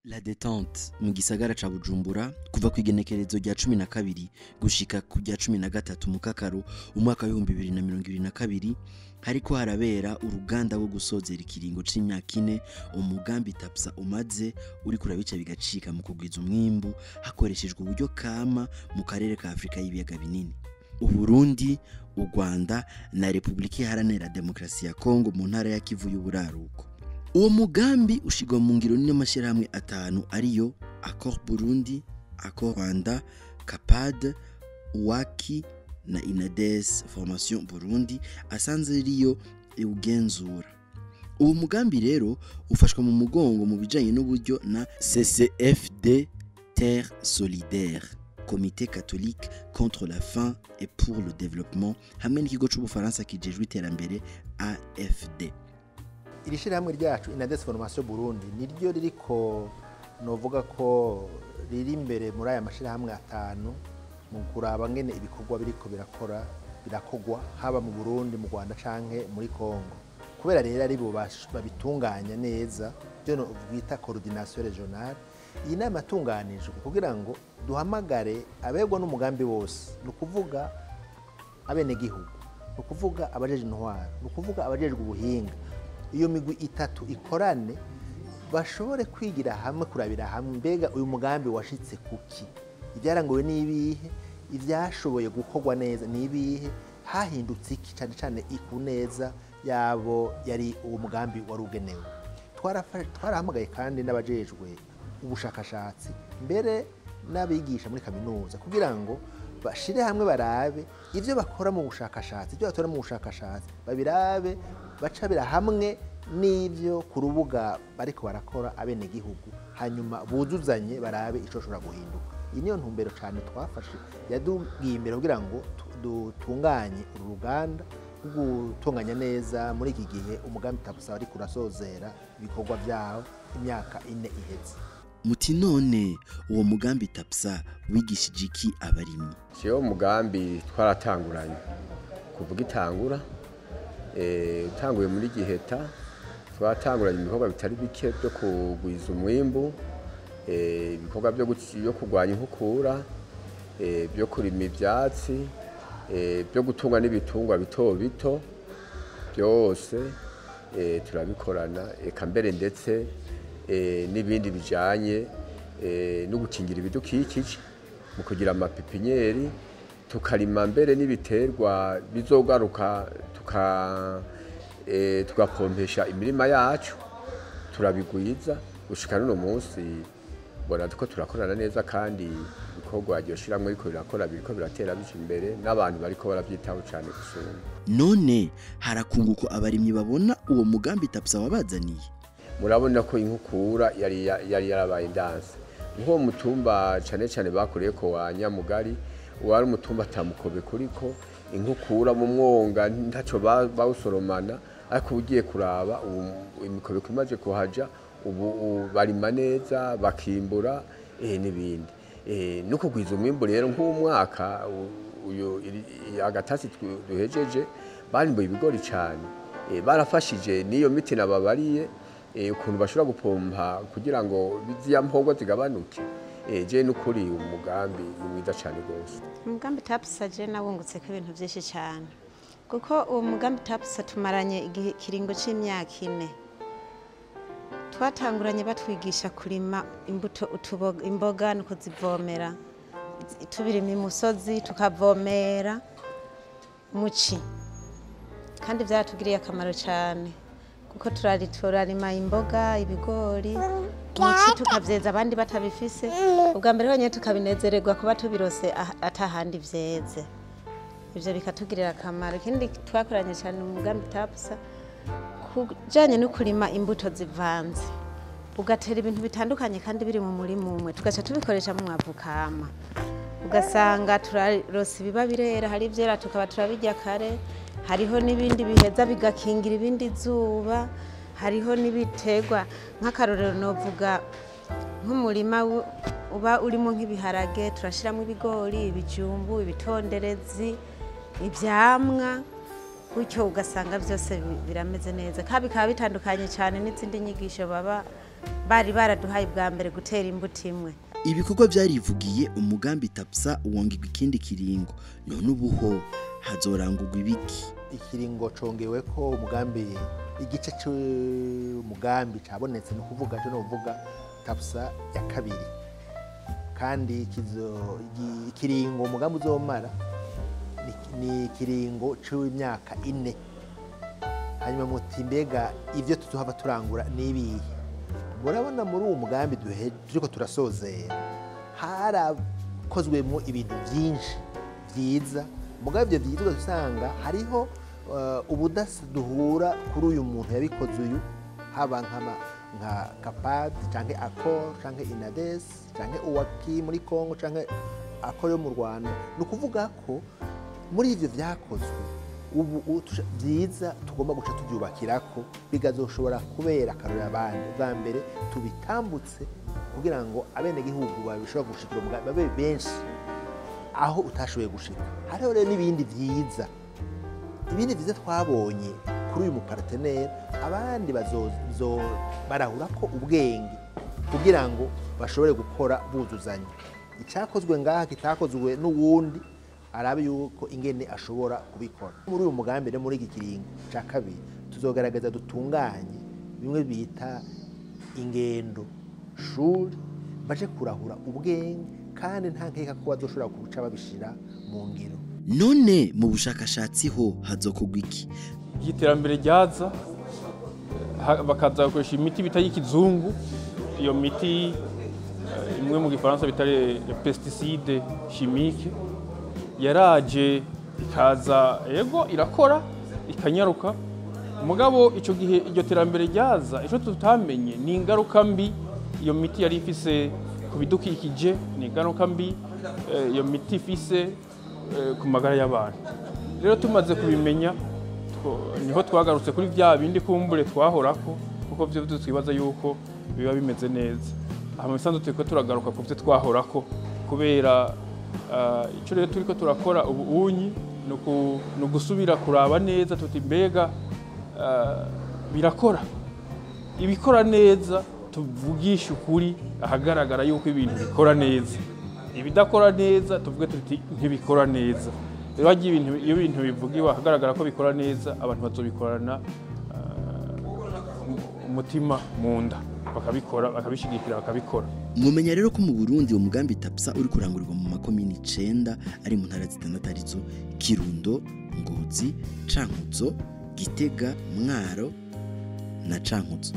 La détente mu gisagara ca Bujumbura kuva ku igenekerezo rya 12 gushika ku rya 13 mu kakaro umwaka wa 2022 hariko harabera uruganda rwo gusozera ikiringo c'imyaka 4 umugambi TAPSA umaze uri kurabica bigacika mu kugwiza umwimbu hakoreshejwe uburyo kama mu karere ka Afrika y'ibiyaga binini. Uburundi, u Rwanda na Republika Iharanira Demokarasi ya Kongo mu ntara ya Kivu y'Uburaruko. Uwo mugambi ushigwa mu ngiro n'amashirahamwe atanu ariyo Accord Burundi, Accord Rwanda, CAPAD, WAKI na INADES Formation Burundi asanze riyo iwugenzura. Uwo mugambi rero ufashwa mu mugongo mu bijanye n'uburyo na CCFD Terre Solidaire, Comité catholique contre la faim et pour le développement hamwe n'ikigo c'ubufaransa kijejwe iterambere AFD. Iri shirahamwe ryacu INADES Formation Burundi niryo ririko novuga ko riri imbere muri aya mashirahamwe atanu mu kuraba ngene ibikorwa biriko birakogwa haba mu Burundi, mu Rwanda canke muri Kongo. Kubera rero ari bo babitunganya neza byo bita coordination régionale. Iyi nama yatunganijwe kugira ngo duhamagare abegwa n'umugambi wose, nukuvuga abenegihugu, nukuvuga abajeje intwaro, nukuvuga abajejwe ubuhinga. Iyo migwi itatu ikorane bashobore kwigira hamwe kurabira hamwe mbega uyu mugambi washitse kuki, ibyarangowe n'ibihe, ivyashoboye gukorwa neza n'ibihe, hahindutse iki cyane cyane ikuneza yabo yari uwo mugambi wari ugenewe. Twarahamagaye kandi n'abajejwe ubushakashatsi mbere n'abigisha muri kaminuza kugira ngo bashire hamwe barabe ivyo bakora mu bushakashatsi, ivyo batora mu bushakashatsi babirabe bacabira hamwe n'ivyo ku rubuga bariko barakora abenegihugu, hanyuma buzuzanye barabe ico shobora guhinduka. Iyi niyo ntumbero cyane twafashe yadugiye imbere kugira ngo dutunganye uru ruganda gutunganya neza muri iki gihe umugambi TAPSA ari kurasozera ibikorwa byawo imyaka 4 iheze. Muti none uwo mugambi TAPSA wigishije iki abarimyi? Cyo mugambi twaratanguranye kuvuga itangura utanguye muri giheta twatanguranye ibikorwa bitari bike byo kugwiza umwimbu, ibikorwa byo kurwanya inkukura, byo kurima ibyatsi, byo gutunga n'ibitungwa bito bito byose turabikorana, eka mbere ndetse n'ibindi bijanye no gukingira ibidukikije mu kugira amapipinyeri, tukarima mbere n'ibiterwa bizogaruka tugapompesha imirima yacu, turabigwiza gushika no munsi bona tuko turakorana neza kandi ibikorwa ryo shiramwe ariko birakora biriko biratera bije imbere n'abantu bariko baravyitaho cyane gusumba. None harakunguko abarimyi babona uwo mugambi TAPSA wabazaniye? Murabona ko inkukura yari yarabaye ndanse nko mutumba cyane bakoreye ko wa Nyamugari wari umutumba tamukobe kuriko inkukura mu mwonga ntaco bawusoromana, ariko ugiye kuraba imikobe kumaje kuhaja ubu barima neza bakimbura n'ibindi no kugwiza umwimbo. Rero nk'umwaka uyo agatasi duhejeje barimbuye ibigori cyane, barafashije niyo miti nababariye ukuntu bashobora gupompa kugira ngo biziya mpogo zigabanuke. Je n'ukuri umugambi mwiza cyane gose. Umugambi TAPSA je nabungutse ko ibintu byinshi cyane kuko uwo mugambi TAPSA tumaranye ikiringo c'imyaka 4. Twatanguranye batwigisha kurima imbuto imboga no kuzivomera, tubirima imusozi tukavomera muci, kandi byatugiriye akamaro cyane kuko turarima imboga, ibigori, muci tukavyeza abandi batabifise, ubwa mbere banye tukabinezererwa kuba tubirose atahandi vyeze. Ivyo bikatugirira akamaro. Ikindi twakoranye cyane mu mugambi TAPSA kujanye no kurima imbuto zivanze, ugatera ibintu bitandukanye kandi biri mu murima umwe, tugaca tubikoresha mu mwavu kama, ugasanga turarose ibiba birera, hari ivyera tukaba turabirya kare, hariho n'ibindi biheza bigakingira ibindi zuba, hariho n'ibiterwa nk'akarorero novuga nk'umurima uba urimo nk'ibiharage turashiramo ibigori, ibijumbu, ibitonderezi, ivyamwa, gutyo ugasanga byose birameze neza. Bikaba bitandukanye cyane n'izindi nyigisho baba bari baraduhaye bwa mbere gutera imbuto imwe. ibikorwa byarivugiye umugambi TAPSA wongirwa ikindi kiringo none ubuho hazorangurwa ibiki. ikiringo congewe ko umugambi igice cy'umugambi cabonetse no kuvuga cyo no kuvuga TAPSA ya kabiri kandi ikiringo umugambi uzomara ni ikiringo c'imyaka 4 hanyuma muti mbega ivyo tuzohava turangura nibihe. murabona muri uwo mugambi turiko turasozera harakozwemo ibintu byinshi byiza mugambi ivyo byiza usanga hariho ubudasa duhura kuri uyu muntu yabikoze uyu haba nka CAPAD canke ACCOR canke INADES canke UWAKI muri Congo canke ACCOR yo mu Rwanda. ni ukuvuga ko muri ivyo vyakozwe ubu byiza tugomba guca tubyubakirako bigazoshobora kubera akarorero abandi. bwa mbere tubitambutse kugira ngo abenegihugu babishobora gushikira umugambi babe benshi aho utashoboye gushika. hariho rero n'ibindi byiza twabonye kuri uyu mupartenere abandi barahura ko ubwenge kugira ngo bashobore gukora buzuzanya. icyakozwe ngaha kitakozwe n'uwundi arabe yuko ingene ashobora kubikora. muri uyu mugambi muri iki kiringo cya kabiri tuzogaragaza dutunganye bimwe bita ingendo shuri baje kurahura ubwenge kandi nta nkeka ko bazoshobora kuca babishira mu ngiro. none mu bushakashatsi ho hazokugwa iki? iterambere ryaza bakaza gukoresha imiti bita y'ikizungu. iyo miti imwe mu gifaransa bita pesticide chimique yaraje ikaza yego irakora ikanyaruka. mugabo ico gihe iryo terambere ryaza ico tutamenye ni ingaruka mbi iyo miti yari ifise ku bidukikije, ni ingaruka mbi iyo miti ifise ku magara y'abantu. rero tumaze kubimenya niho twagarutse kuri vya bindi kumbure twahorako kuko byo twibaza yuko biba bimeze neza. Aha misanzu turiko turagaruka ku byo twahorako kubera icyo rero turiko turakora ubu unyi no gusubira kuraba neza tuti mbega birakora ibikora neza tuvugisha ukuri ahagaragara yuko ibintu bikora neza. ibidakora neza tuvuge tuti ntibikora neza. rero iyo ibintu bivugiwe ahagaragara ko bikora neza abantu bazobikorana umutima mu nda bakabikora bakabishigikira bakabikora. mwomenya rero ko mu Burundi uwo mugambi TAPSA uri kurangurirwa mu makomini 9 ari mu ntara zitandatu arizo Kirundo, Ngozi, Cankuzo, Gitega, Mwaro na Cankuzo.